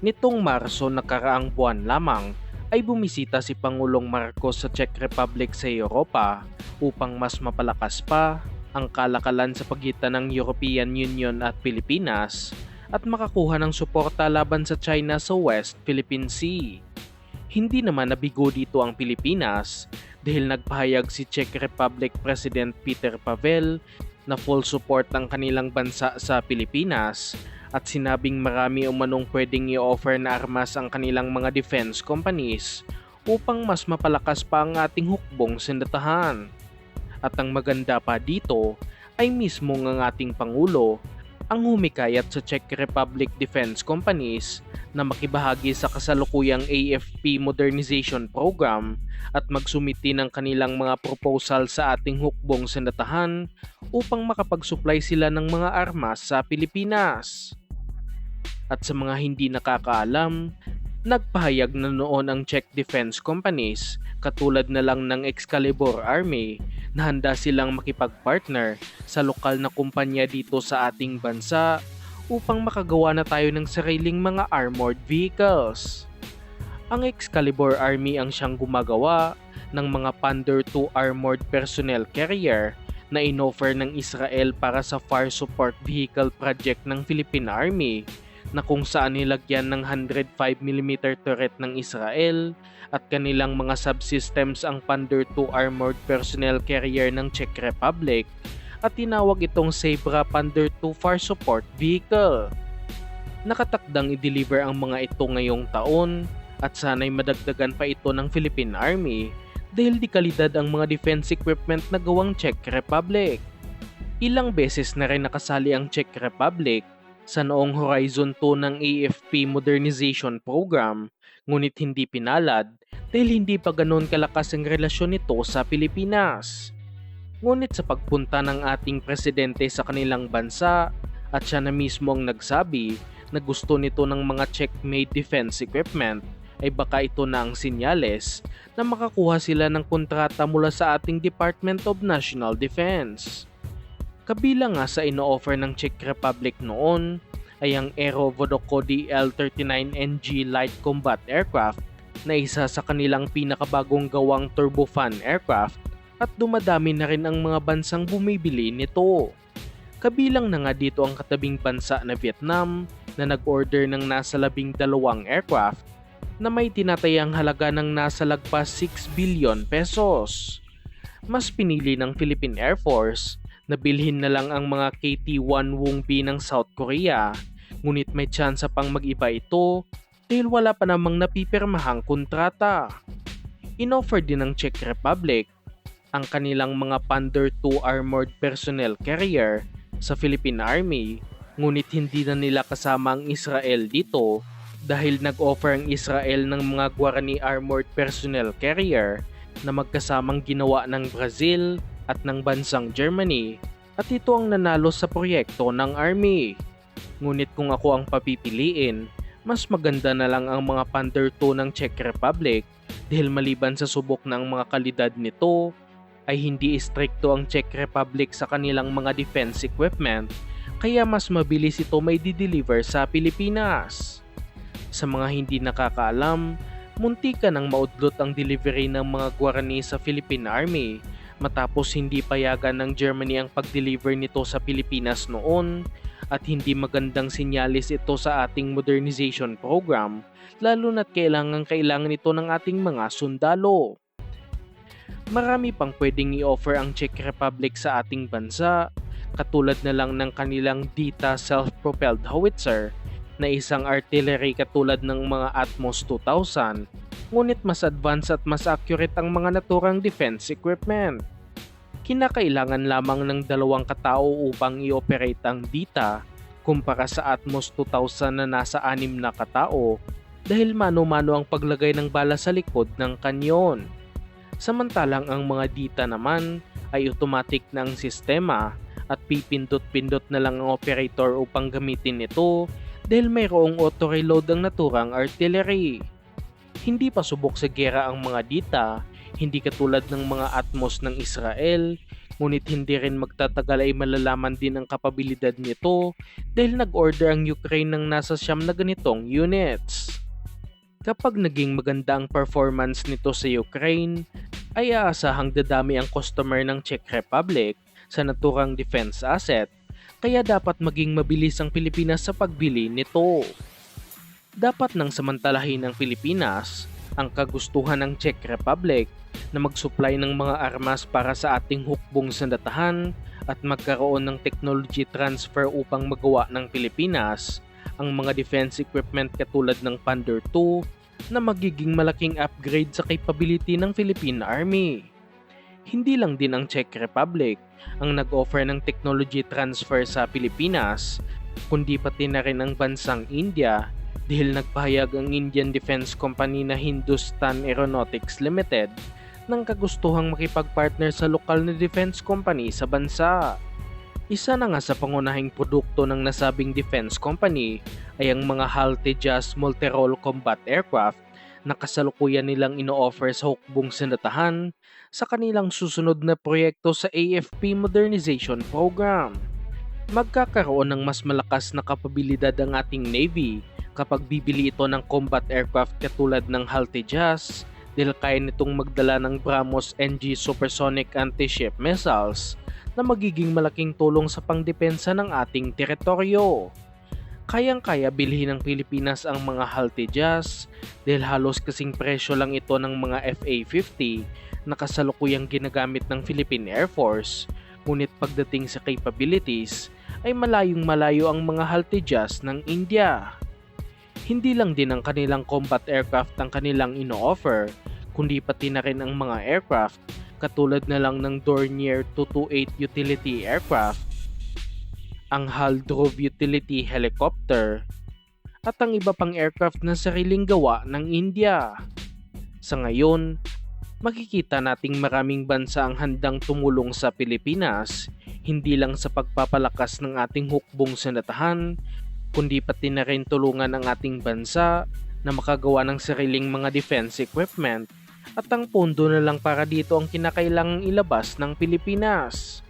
Nitong Marso nakaraang buwan lamang ay bumisita si Pangulong Marcos sa Czech Republic sa Europa upang mas mapalakas pa ang kalakalan sa pagitan ng European Union at Pilipinas at makakuha ng suporta laban sa China sa West Philippine Sea. Hindi naman nabigo dito ang Pilipinas dahil nagpahayag si Czech Republic President Peter Pavel na full support ang kanilang bansa sa Pilipinas at sinabing marami umanong pwedeng i-offer na armas ang kanilang mga defense companies upang mas mapalakas pa ang ating hukbong sindatahan. At ang maganda pa dito ay mismo ang ating Pangulo ang humikayat sa Czech Republic Defense Companies na makibahagi sa kasalukuyang AFP Modernization Program at magsumiti ng kanilang mga proposal sa ating hukbong sindatahan upang makapag-supply sila ng mga armas sa Pilipinas. At sa mga hindi nakakaalam, nagpahayag na noon ang Czech Defense Companies katulad na lang ng Excalibur Army na handa silang makipag-partner sa lokal na kumpanya dito sa ating bansa upang makagawa na tayo ng sariling mga armored vehicles. Ang Excalibur Army ang siyang gumagawa ng mga Pandar II armored personnel carrier na inoffer ng Israel para sa fire support vehicle project ng Philippine Army na kung saan nilagyan ng 105mm turret ng Israel at kanilang mga subsystems ang Pandar II armored personnel carrier ng Czech Republic at tinawag itong Sabra Pandar II Fire Support Vehicle. Nakatakdang i-deliver ang mga ito ngayong taon at sana'y madagdagan pa ito ng Philippine Army dahil di kalidad ang mga defense equipment na gawang Czech Republic. Ilang beses na rin nakasali ang Czech Republic sa noong Horizon 2 ng AFP Modernization Program, ngunit hindi pinalad dahil hindi pa ganoon kalakas ang relasyon nito sa Pilipinas. Ngunit sa pagpunta ng ating presidente sa kanilang bansa at siya na mismo ang nagsabi na gusto nito ng mga Czech-made defense equipment, ay baka ito na ang sinyales na makakuha sila ng kontrata mula sa ating Department of National Defense. Kabilang nga sa ino-offer ng Czech Republic noon ay ang Aero Vodokody L-39NG Light Combat Aircraft na isa sa kanilang pinakabagong gawang turbofan aircraft at dumadami na rin ang mga bansang bumibili nito. Kabilang na nga dito ang katabing bansa na Vietnam na nag-order ng nasa 12 aircraft na may tinatayang halaga ng nasa lagpas 6 billion pesos. Mas pinili ng Philippine Air Force na bilhin na lang ang mga KT-1 Wong-B ng South Korea, ngunit may tsansa pang mag-iba ito dahil wala pa namang napipirmahang kontrata. Inoffer din ng Czech Republic ang kanilang mga Pandar II armored personnel carrier sa Philippine Army, ngunit hindi na nila kasama ang Israel dito dahil nag-offer ang Israel ng mga Guarani armored personnel carrier na magkasamang ginawa ng Brazil at ng bansang Germany at ito ang nanalo sa proyekto ng Army. Ngunit kung ako ang papipiliin, mas maganda na lang ang mga Pandar II ng Czech Republic dahil maliban sa subok ng mga kalidad nito, ay hindi istrikto ang Czech Republic sa kanilang mga defense equipment kaya mas mabilis ito may di-deliver sa Pilipinas. Sa mga hindi nakakaalam, muntika nang maudlot ang delivery ng mga Guarani sa Philippine Army matapos hindi payagan ng Germany ang pag-deliver nito sa Pilipinas noon at hindi magandang sinyalis ito sa ating modernization program lalo na't kailangan ito ng ating mga sundalo. Marami pang pwedeng i-offer ang Czech Republic sa ating bansa katulad na lang ng kanilang DITA self-propelled howitzer na isang artillery katulad ng mga Atmos 2000, ngunit mas advanced at mas accurate ang mga naturang defense equipment. Kinakailangan lamang ng 2 katao upang i-operate ang DITA kumpara sa Atmos 2000 na nasa 6 na katao dahil mano-mano ang paglagay ng bala sa likod ng kanyon. Samantalang ang mga DITA naman ay automatic na ang sistema at pipindot-pindot na lang ang operator upang gamitin ito dahil mayroong auto-reload ang naturang artillery. Hindi pa subok sa gera ang mga DITA, hindi katulad ng mga Atmos ng Israel, Ngunit hindi rin magtatagal ay malalaman din ang kapabilidad nito dahil nag-order ang Ukraine ng nasa 9 na ganitong units. Kapag naging maganda ang performance nito sa Ukraine, ay aasahang dadami ang customer ng Czech Republic sa naturang defense asset, kaya dapat maging mabilis ang Pilipinas sa pagbili nito. Dapat nang samantalahin ng Pilipinas ang kagustuhan ng Czech Republic na mag-supply ng mga armas para sa ating hukbong sandatahan at magkaroon ng technology transfer upang magawa ng Pilipinas ang mga defense equipment katulad ng Pandar II na magiging malaking upgrade sa capability ng Philippine Army. Hindi lang din ang Czech Republic ang nag-offer ng technology transfer sa Pilipinas, kundi pati na rin ang bansang India dahil nagpahayag ang Indian Defense Company na Hindustan Aeronautics Limited ng kagustuhang makipag-partner sa lokal na defense company sa bansa. Isa na nga sa pangunahing produkto ng nasabing defense company ay ang mga HAL Tejas Multirole Combat Aircraft na kasalukuyan nilang ino-offer sa hukbong sandatahan sa kanilang susunod na proyekto sa AFP Modernization Program. Magkakaroon ng mas malakas na kapabilidad ang ating Navy kapag bibili ito ng combat aircraft katulad ng HAL Tejas dahil kaya nitong magdala ng BrahMos NG supersonic anti-ship missiles na magiging malaking tulong sa pangdepensa ng ating teritoryo. Kayang-kaya bilhin ng Pilipinas ang mga HAL Tejas dahil halos kasing presyo lang ito ng mga FA-50 na kasalukuyang ginagamit ng Philippine Air Force, ngunit pagdating sa capabilities ay malayong malayo ang mga HAL Tejas ng India. Hindi lang din ang kanilang combat aircraft ang kanilang ino-offer, kundi pati na rin ang mga aircraft katulad na lang ng Dornier 228 utility aircraft, ang HAL Drove utility helicopter, at ang iba pang aircraft na sariling gawa ng India. Sa ngayon, makikita nating maraming bansa ang handang tumulong sa Pilipinas, hindi lang sa pagpapalakas ng ating hukbong sandatahan, kundi pati na rin tulungan ang ating bansa na makagawa ng sariling mga defense equipment at ang pondo na lang para dito ang kinakailangang ilabas ng Pilipinas.